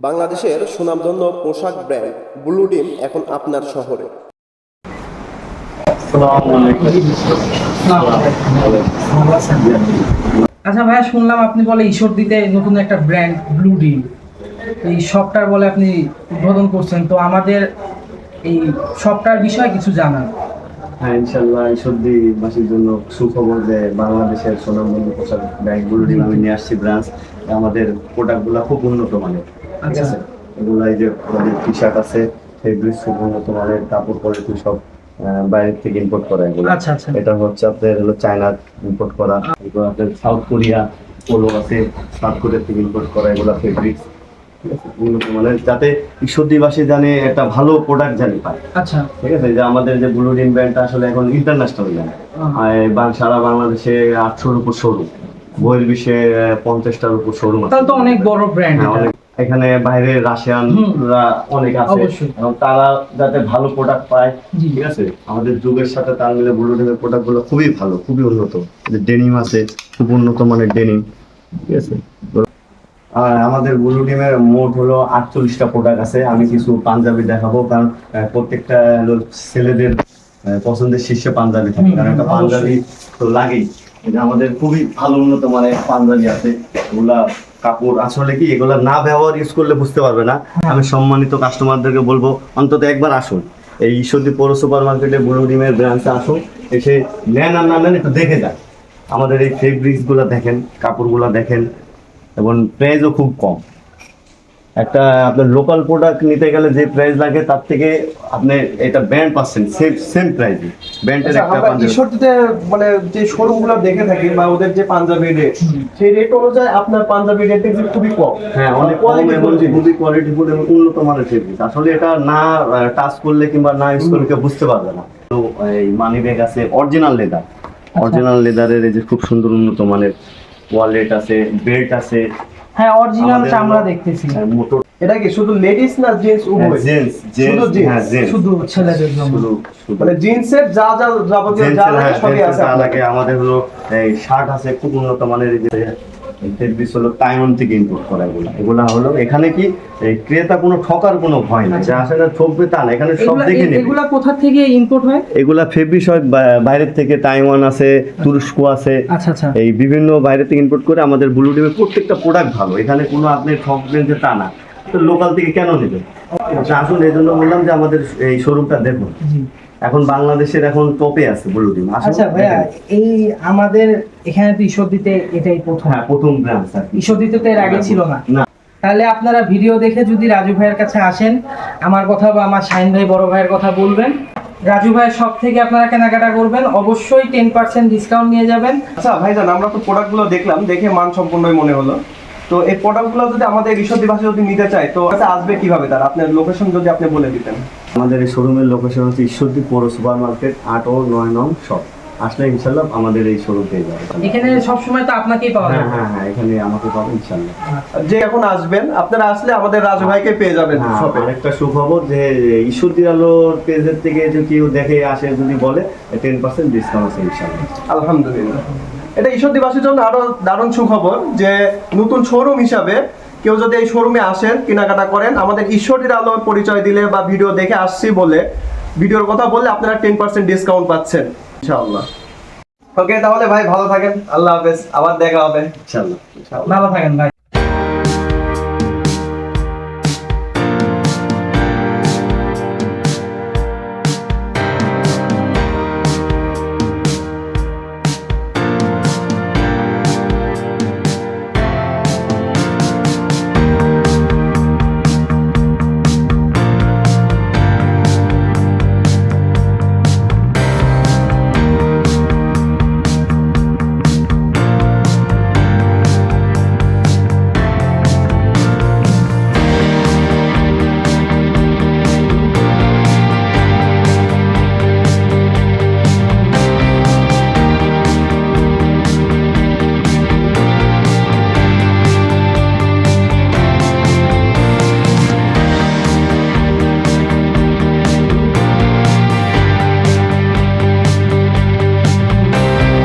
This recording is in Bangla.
বাংলাদেশের সুনামধন্য পোশাক ব্র্যান্ড ব্লু ডিম এখন আপনার শহরে। আচ্ছা ভাইয়া, শুনলাম আপনি বলে ঈশ্বরদীতে নতুন একটা ব্র্যান্ড ব্লু ডিম, এই শপটার বলে আপনি উদ্বোধন করছেন, তো আমাদের এই শপটার বিষয়ে কিছু জানান। হ্যাঁ, ইনশাল্লাহ ঈশ্বরদীবাসীর জন্য সুখবর যে বাংলাদেশের সুনামধন্য পোশাক ব্র্যান্ডগুলো আমি নিয়ে আসছি ব্রাঞ্চ। আমাদের প্রোডাক্টগুলো খুব উন্নত মানের, ঠিক আছে। এগুলো এই যে আমাদের টি শার্ট আছে, ফেব্রিক খুব উন্নত মানের, কাপড় কোয়ালিটি সব বাইরে থেকে ইম্পোর্ট করা এগুলো। আচ্ছা আচ্ছা। এটা হচ্ছে আপনার হলো চায়না ইম্পোর্ট করা, এগুলো আপনার সাউথ কোরিয়া পোলো আছে, সাউথ কোরিয়া থেকে ইম্পোর্ট করা এগুলো ফেব্রিক্স, উন্নত মানের, যাতে ঈশ্বরদীবাসী জানে একটা ভালো প্রোডাক্ট জানি পায়। আচ্ছা, ঠিক আছে। যে আমাদের যে ব্লু ডিম ব্র্যান্ডটা আসলে এখন ইন্টারন্যাশনাল ব্র্যান্ড, সারা বাংলাদেশে 800-র উপর শোরুম, বইয়ের বিশ্বে 50টার উপর শোরুম আছে। তাহলে তো অনেক বড় ব্র্যান্ড। এখানে বাইরে রাশিয়ানরা অনেক আছে, এবং তারা যাতে ভালো প্রোডাক্ট পায়, ঠিক আছে। আমাদের যুগের সাথে তাল মিলে ব্লু ডিমের প্রোডাক্ট গুলো খুবই ভালো, খুবই উন্নত। ডেনিম আছে, খুব উন্নত মানের ডেনিম, ঠিক আছে। আর আমাদের ব্লু ডিমের মোট হলো 48টা প্রোডাক্ট আছে। আমি কিছু পাঞ্জাবি দেখাবো, কারণ প্রত্যেকটা ছেলেদের পছন্দের শীর্ষে পাঞ্জাবি থাকে, কারণ একটা পাঞ্জাবি তো লাগেই। এটা আমাদের খুবই ভালো উন্নত মানের পাঞ্জাবি আছে। এগুলা কাপড় আসলে কি, এগুলা না ব্যবহার ইউজ করলে বুঝতে পারবে না। আমি সম্মানিত কাস্টমারদেরকে বলবো অন্তত একবার আসুন, এই ঈশ্বরদী পৌর সুপার মার্কেটে ব্লু ডিমের ব্রাঞ্চে আসুন, এসে নেন আর না নেন একটু দেখে যান। আমাদের এই ফেব্রিক্স গুলা দেখেন, কাপড়গুলা দেখেন, এবং প্রাইসও খুব কম। একটা আপনার লোকাল প্রোডাক্ট নিতে গেলে যে প্রাইস লাগে, তার থেকে আপনি এটা ব্র্যান্ড পাচ্ছেন সেম প্রাইসে। ব্র্যান্ডের একটা পাঞ্জাবি ঈশ্বরদীতে মানে যে শোরুমগুলো দেখে থাকি বা ওদের যে পাঞ্জাবি রেট, সেই রেট অনুযায়ী আপনার পাঞ্জাবি রেট খুবই কম। হ্যাঁ, অনেক কম এবং খুবই কোয়ালিটিফুল এবং উন্নত মানের ফেব্রিক। আসলে এটা না টাচ করলে কিংবা না ইউজ করলে কেউ বুঝতে পারবে না। তো এই মানি ব্যাগ আছে অরিজিনাল লেদারের, এই যে খুব সুন্দর উন্নত মানের ওয়ালেট আছে, বেল্ট আছে। হ্যাঁ, অরিজিনাল চামড়া দেখতেছি। মোটর। এটা কি শুধু লেডিস না জেন্টস উভয়? জেন্টস, শুধু ছেলেদের জন্য, মানে জিন্সের যা যা যাবতীয় যা লাগে সবই আছে। আমাদের হলো এই শার্ট আছে খুব উন্নত মানের, এই যে ফেব্রিক্স হলো তাইওয়ান থেকে ইম্পোর্ট করা। এগুলা হলো এখানে কি এই ক্রেতা কোনো ঠকার কোনো ভয় নেই, যে আসলে ঠকবে তা না, এখানে সব দেখে নেবে। এগুলা কোথা থেকে ইম্পোর্ট হয়? এগুলা ফেব্রিক্স হয় বাইরের থেকে, তাইওয়ান আছে, তুরস্ক আছে। আচ্ছা আচ্ছা। এই বিভিন্ন বাইরে থেকে ইম্পোর্ট করে। আমাদের ব্লু ডিমের প্রত্যেকটা প্রোডাক্ট ভালো, এখানে কোনো আপনি ঠকবেন যে তা না। তো লোকাল থেকে কেন নেবেন? আসুন, এই জন্য বললাম যে আমাদের এই শোরুমটা দেখুন, এখন বাংলাদেশের এখন টপে আছে ব্লু ডিম। আচ্ছা ভাইয়া, এই আমাদের এখানে তো ঈশ্বরদীতে এটাই প্রথম। হ্যাঁ, প্রথম ব্রাঞ্চ। ঈশ্বরদীতে তো এর আগে ছিল না। তাহলে আপনারা ভিডিও দেখে যদি রাজু ভাইয়ের কাছে আসেন, আমার কথা বা আমার শাহিন ভাই বড় ভাইয়ের কথা বলবেন, রাজু ভাইয়ের সব থেকে আপনারা কেনাকাটা করবেন, অবশ্যই 10% ডিসকাউন্ট নিয়ে যাবেন। আচ্ছা ভাইজান, আমরা তো প্রোডাক্টগুলো দেখলাম, দেখে মান সম্পূর্ণই মনে হলো। তো এই প্রোডাক্টগুলো যদি আমাদের ঈশ্বরদীবাসী যদি নিতে চায়, তো আসবে কিভাবে? তার আপনার লোকেশন যদি আপনি বলে দিতেন। আমাদের এই শোরুমের লোকেশন হচ্ছে ঈশ্বরদী পৌর সুপার মার্কেট 8 ও 9 নং শপ। আসলে ইনশাল্লাহ আমাদের এই শোরুম পেয়ে যাবে। এখানে সবসময় তো আপনাকেই পাওয়া যাবে। হ্যাঁ, এখানে আমাকে পাবেন ইনশাল্লাহ। যে এখন আসবেন, আপনারা আসলে আমাদের রাজু ভাইকে পেয়ে যাবেন শপে। আরেকটা সুখবর যে ঈশ্বরদী আলোর পেজের থেকে যদি কেউ দেখে আসে, যদি বলে 10% ডিসকাউন্ট আছে ইনশাল্লাহ। আলহামদুলিল্লাহ, এটা ঈশ্বরদীবাসীর জন্য আরো দারুণ সুখবর যে নতুন শোরুম হিসাবে কেউ যদি এই শোরুমে আসেন, কেনাকাটা করেন, আমাদের ঈশ্বরদীর আলোর পরিচয় দিলে বা ভিডিও দেখে আসছি বলে, ভিডিওর কথা বললে আপনারা 10% ডিসকাউন্ট পাচ্ছেন ইনশাআল্লাহ। ওকে, তাহলে ভাই ভালো থাকেন, আল্লাহ হাফেজ, আবার দেখা হবে ইনশাল্লাহ। ভালো থাকেন ভাই।